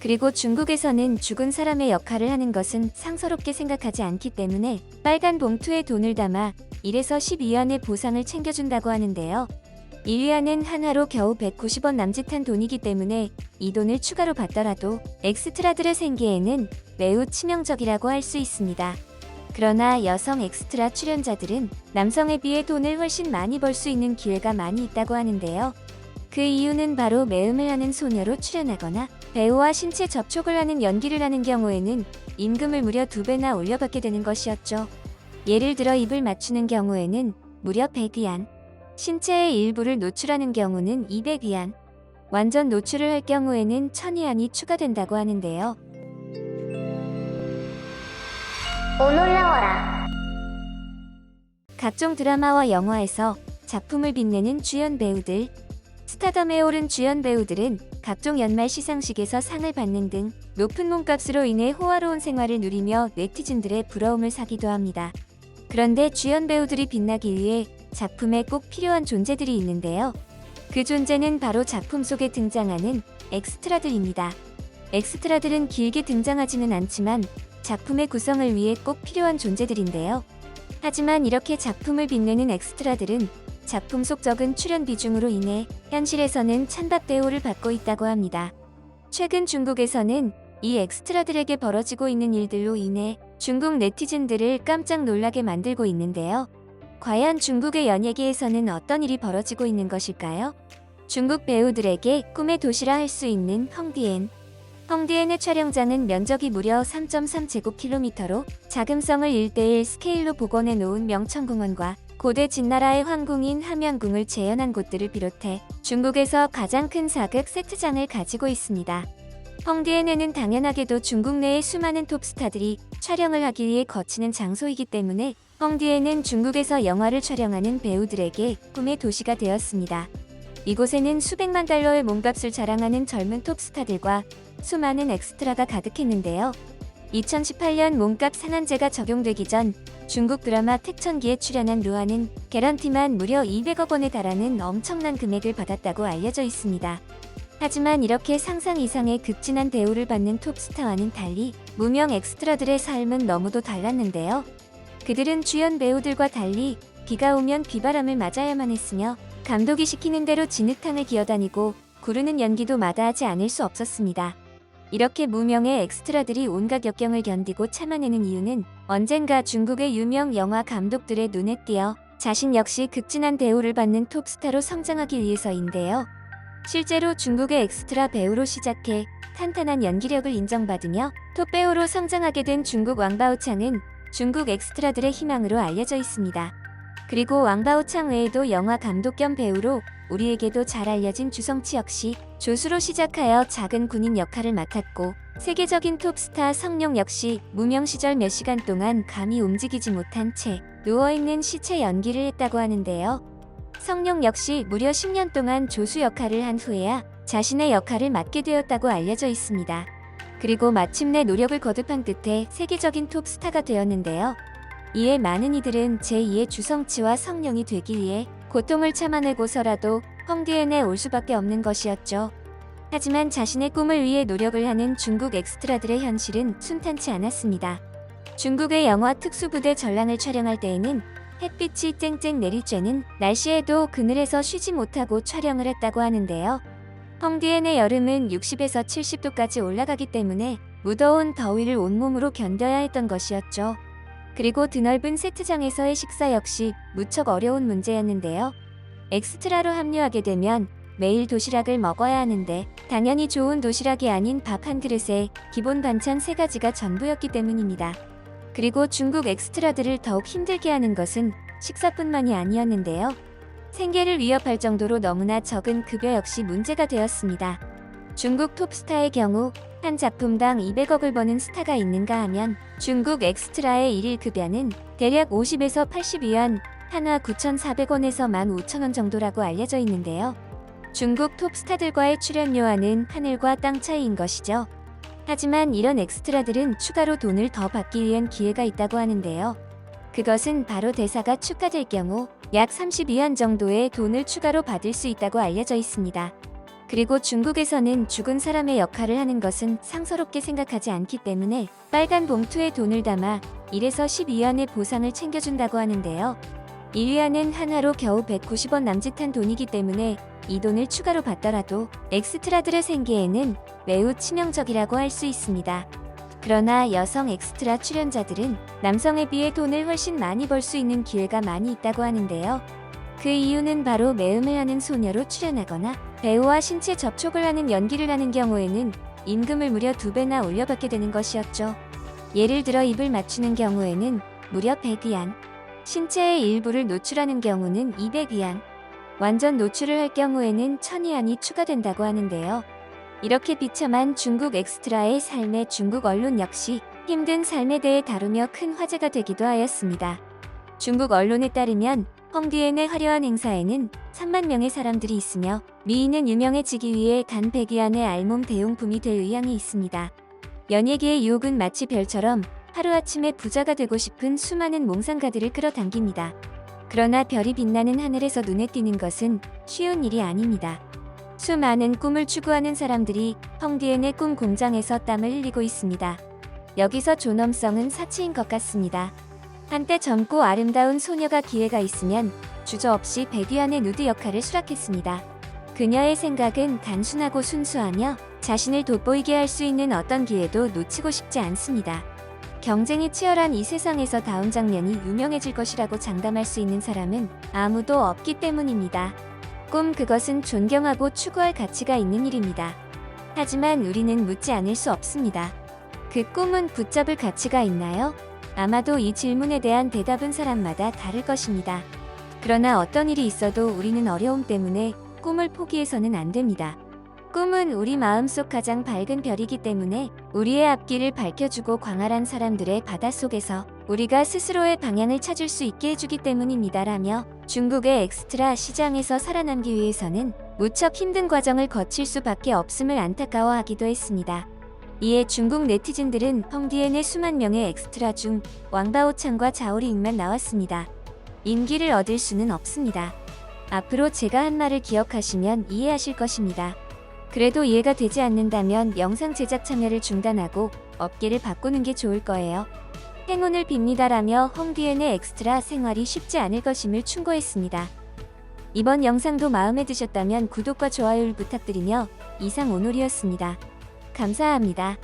그리고 중국에서는 죽은 사람의 역할을 하는 것은 상서롭게 생각하지 않기 때문에 빨간 봉투에 돈을 담아 1에서 12위안의 보상을 챙겨준다고 하는데요. 1위안은 한화로 겨우 190원 남짓한 돈이기 때문에 이 돈을 추가로 받더라도 엑스트라들의 생계에는 매우 치명적이라고 할 수 있습니다. 그러나 여성 엑스트라 출연자들은 남성에 비해 돈을 훨씬 많이 벌 수 있는 기회가 많이 있다고 하는데요. 그 이유는 바로 매음을 하는 소녀로 출연하거나 배우와 신체 접촉을 하는 연기를 하는 경우에는 임금을 무려 2배나 올려받게 되는 것이었죠. 예를 들어 입을 맞추는 경우에는 무려 100위안, 신체의 일부를 노출하는 경우는 200위안, 완전 노출을 할 경우에는 1000위안이 추가된다고 하는데요. 오 놀라워라. 각종 드라마와 영화에서 작품을 빛내는 주연 배우들. 스타덤에 오른 주연 배우들은 각종 연말 시상식에서 상을 받는 등 높은 몸값으로 인해 호화로운 생활을 누리며 네티즌들의 부러움을 사기도 합니다. 그런데 주연 배우들이 빛나기 위해 작품에 꼭 필요한 존재들이 있는데요. 그 존재는 바로 작품 속에 등장하는 엑스트라들입니다. 엑스트라들은 길게 등장하지는 않지만 작품의 구성을 위해 꼭 필요한 존재들인데요. 하지만 이렇게 작품을 빛내는 엑스트라들은 작품 속 적은 출연 비중으로 인해 현실에서는 찬밥 대우를 받고 있다고 합니다. 최근 중국에서는 이 엑스트라들에게 벌어지고 있는 일들로 인해 중국 네티즌들을 깜짝 놀라게 만들고 있는데요. 과연 중국의 연예계에서는 어떤 일이 벌어지고 있는 것일까요? 중국 배우들에게 꿈의 도시라 할 수 있는 헝디엔. 헝디엔의 촬영장은 면적이 무려 3.3제곱킬로미터로 자금성을 1:1 스케일로 복원해 놓은 명천궁원과 고대 진나라의 황궁인 함양궁을 재현한 곳들을 비롯해 중국에서 가장 큰 사극 세트장을 가지고 있습니다. 헝디엔에는 당연하게도 중국 내의 수많은 톱스타들이 촬영을 하기 위해 거치는 장소이기 때문에 헝디엔은 중국에서 영화를 촬영하는 배우들에게 꿈의 도시가 되었습니다. 이곳에는 수백만 달러의 몸값을 자랑하는 젊은 톱스타들과 수많은 엑스트라가 가득했는데요. 2018년 몸값 상한제가 적용되기 전 중국 드라마 택천기에 출연한 루아는 개런티만 무려 200억 원에 달하는 엄청난 금액을 받았다고 알려져 있습니다. 하지만 이렇게 상상 이상의 극진한 대우를 받는 톱스타와는 달리 무명 엑스트라들의 삶은 너무도 달랐는데요. 그들은 주연 배우들과 달리 비가 오면 비바람을 맞아야만 했으며 감독이 시키는 대로 진흙탕을 기어다니고 구르는 연기도 마다하지 않을 수 없었습니다. 이렇게 무명의 엑스트라들이 온갖 역경을 견디고 참아내는 이유는 언젠가 중국의 유명 영화 감독들의 눈에 띄어 자신 역시 극진한 대우를 받는 톱스타로 성장하기 위해서인데요. 실제로 중국의 엑스트라 배우로 시작해 탄탄한 연기력을 인정받으며 톱배우로 성장하게 된 중국 왕바오창은 중국 엑스트라들의 희망으로 알려져 있습니다. 그리고 왕바오창 외에도 영화 감독 겸 배우로 우리에게도 잘 알려진 주성치 역시 조수로 시작하여 작은 군인 역할을 맡았고, 세계적인 톱스타 성룡 역시 무명 시절 몇 시간 동안 감히 움직이지 못한 채 누워있는 시체 연기를 했다고 하는데요. 성룡 역시 무려 10년 동안 조수 역할을 한 후에야 자신의 역할을 맡게 되었다고 알려져 있습니다. 그리고 마침내 노력을 거듭한 끝에 세계적인 톱스타가 되었는데요. 이에 많은 이들은 제2의 주성치와 성룡이 되기 위해 고통을 참아내고서라도 헝디엔에 올 수밖에 없는 것이었죠. 하지만 자신의 꿈을 위해 노력을 하는 중국 엑스트라들의 현실은 순탄치 않았습니다. 중국의 영화 특수부대 전랑을 촬영할 때에는 햇빛이 쨍쨍 내릴 쬐는 날씨에도 그늘에서 쉬지 못하고 촬영을 했다고 하는데요. 헝디엔의 여름은 60에서 70도까지 올라가기 때문에 무더운 더위를 온몸으로 견뎌야 했던 것이었죠. 그리고 드넓은 세트장에서의 식사 역시 무척 어려운 문제였는데요. 엑스트라로 합류하게 되면 매일 도시락을 먹어야 하는데 당연히 좋은 도시락이 아닌 밥 한 그릇에 기본 반찬 3가지가 전부였기 때문입니다. 그리고 중국 엑스트라들을 더욱 힘들게 하는 것은 식사뿐만이 아니었는데요. 생계를 위협할 정도로 너무나 적은 급여 역시 문제가 되었습니다. 중국 톱스타의 경우 한 작품당 200억을 버는 스타가 있는가 하면 중국 엑스트라의 일일 급여는 대략 50에서 80위안, 한화 9,400원에서 15,000원 정도라고 알려져 있는데요. 중국 톱스타들과의 출연료와는 하늘과 땅 차이인 것이죠. 하지만 이런 엑스트라들은 추가로 돈을 더 받기 위한 기회가 있다고 하는데요. 그것은 바로 대사가 추가될 경우 약 30위안 정도의 돈을 추가로 받을 수 있다고 알려져 있습니다. 그리고 중국에서는 죽은 사람의 역할을 하는 것은 상서롭게 생각하지 않기 때문에 빨간 봉투에 돈을 담아 1에서 12위안의 보상을 챙겨준다고 하는데요. 1위안은 하나로 겨우 190원 남짓한 돈이기 때문에 이 돈을 추가로 받더라도 엑스트라들의 생계에는 매우 치명적이라고 할 수 있습니다. 그러나 여성 엑스트라 출연자들은 남성에 비해 돈을 훨씬 많이 벌 수 있는 기회가 많이 있다고 하는데요. 그 이유는 바로 매음을 하는 소녀로 출연하거나 배우와 신체 접촉을 하는 연기를 하는 경우에는 임금을 무려 2배나 올려받게 되는 것이었죠. 예를 들어 입을 맞추는 경우에는 무려 100위안, 신체의 일부를 노출하는 경우는 200위안, 완전 노출을 할 경우에는 1000위안이 추가된다고 하는데요. 이렇게 비참한 중국 엑스트라의 삶에 중국 언론 역시 힘든 삶에 대해 다루며 큰 화제가 되기도 하였습니다. 중국 언론에 따르면 헝디엔의 화려한 행사에는 3만 명의 사람들이 있으며 미인은 유명해지기 위해 단 100위안의 알몸 대용품이 될 의향이 있습니다. 연예계의 유혹은 마치 별처럼 하루아침에 부자가 되고 싶은 수많은 몽상가들을 끌어당깁니다. 그러나 별이 빛나는 하늘에서 눈에 띄는 것은 쉬운 일이 아닙니다. 수많은 꿈을 추구하는 사람들이 헝디엔의 꿈 공장에서 땀을 흘리고 있습니다. 여기서 존엄성은 사치인 것 같습니다. 한때 젊고 아름다운 소녀가 기회가 있으면 주저없이 100위안의 누드 역할을 수락했습니다. 그녀의 생각은 단순하고 순수하며 자신을 돋보이게 할 수 있는 어떤 기회도 놓치고 싶지 않습니다. 경쟁이 치열한 이 세상에서 다음 장면이 유명해질 것이라고 장담할 수 있는 사람은 아무도 없기 때문입니다. 그것은 존경하고 추구할 가치가 있는 일입니다. 하지만 우리는 묻지 않을 수 없습니다. 그 꿈은 붙잡을 가치가 있나요? 아마도 이 질문에 대한 대답은 사람마다 다를 것입니다. 그러나 어떤 일이 있어도 우리는 어려움 때문에 꿈을 포기해서는 안 됩니다. 꿈은 우리 마음속 가장 밝은 별이기 때문에 우리의 앞길을 밝혀주고 광활한 사람들의 바닷속에서 우리가 스스로의 방향을 찾을 수 있게 해주기 때문입니다라며 중국의 엑스트라 시장에서 살아남기 위해서는 무척 힘든 과정을 거칠 수밖에 없음을 안타까워하기도 했습니다. 이에 중국 네티즌들은 헝디엔의 수만 명의 엑스트라 중 왕바오창과 자오리잉만 나왔습니다. 인기를 얻을 수는 없습니다. 앞으로 제가 한 말을 기억하시면 이해하실 것입니다. 그래도 이해가 되지 않는다면 영상 제작 참여를 중단하고 업계를 바꾸는 게 좋을 거예요. 행운을 빕니다라며 헝디엔의 엑스트라 생활이 쉽지 않을 것임을 충고했습니다. 이번 영상도 마음에 드셨다면 구독과 좋아요를 부탁드리며 이상 오놀이었습니다. 감사합니다.